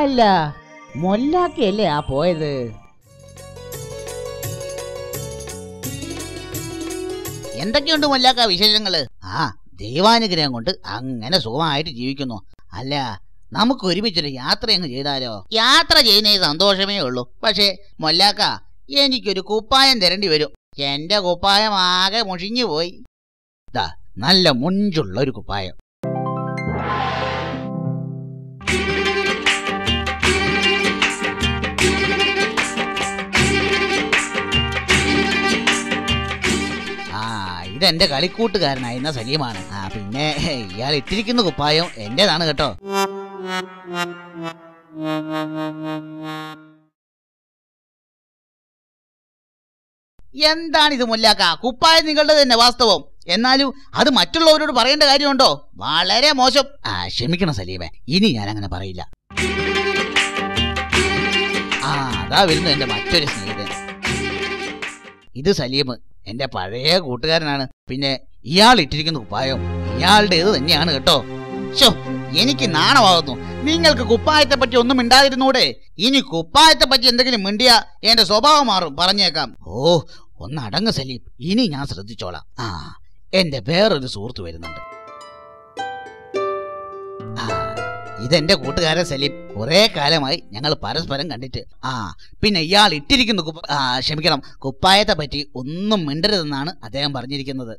അല്ല മൊല്ലാക്കയല്ലേ ആ പോയത്? എന്തൊക്കെയുണ്ട് മൊല്ലാക്ക വിശേഷങ്ങള്? ആ, ദൈവാനുഗ്രഹം കൊണ്ട് അങ്ങനെ സുഖമായിട്ട് ജീവിക്കുന്നു. അല്ല, നമുക്ക് ഒരുമിച്ചൊരു യാത്ര അങ്ങ് ചെയ്താലോ? യാത്ര ചെയ്യുന്ന സന്തോഷമേ ഉള്ളൂ. പക്ഷേ മൊല്ലാക്ക, എനിക്കൊരു കുപ്പായം തരേണ്ടി വരും. എന്റെ കുപ്പായം ആകെ മുഷിഞ്ഞു പോയി. നല്ല മുഞ്ചുള്ള ഒരു കുപ്പായം. ഇതെന്റെ കളിക്കൂട്ടുകാരനായിരുന്ന സലീമാണ്. പിന്നെ ഇയാൾ ഇട്ടിരിക്കുന്ന കുപ്പായം എന്റേതാണ് കേട്ടോ. എന്താണിത് മൊല്ലാക്ക? കുപ്പായം നിങ്ങളുടെ തന്നെ വാസ്തവം, എന്നാലും അത് മറ്റുള്ളവരോട് പറയേണ്ട കാര്യമുണ്ടോ? വളരെ മോശം. ക്ഷമിക്കണം സലീമേ, ഇനി ഞാൻ അങ്ങനെ പറയില്ല. അതാ വരുന്നു എന്റെ മറ്റൊരു സ്നേഹിതൻ. ഇത് സലീം, എന്റെ പഴയ കൂട്ടുകാരനാണ്. പിന്നെ ഇയാൾ ഇട്ടിരിക്കുന്ന കുപ്പായം ഇയാളുടേത് തന്നെയാണ് കേട്ടോ. എനിക്ക് നാണമാകുന്നു. നിങ്ങൾക്ക് കുപ്പായത്തെ പറ്റി ഒന്നും മിണ്ടാതിരുന്നൂടെ? ഇനി കുപ്പായത്തെ പറ്റി എന്തെങ്കിലും മിണ്ടിയാ എന്റെ സ്വഭാവം മാറും, പറഞ്ഞേക്കാം. ഒന്ന് അടങ്ങ് സലീം, ഇനി ഞാൻ ശ്രദ്ധിച്ചോളാം. എന്റെ വേറൊരു സുഹൃത്ത് വരുന്നുണ്ട്. ഇതെന്റെ കൂട്ടുകാരൻ സലീം. കുറെ കാലമായി ഞങ്ങൾ പരസ്പരം കണ്ടിട്ട്. പിന്നെ ഇയാൾ ഇട്ടിരിക്കുന്ന ക്ഷമിക്കണം, കുപ്പായത്തെ പറ്റി ഒന്നും മിണ്ടരുതെന്നാണ് അദ്ദേഹം പറഞ്ഞിരിക്കുന്നത്.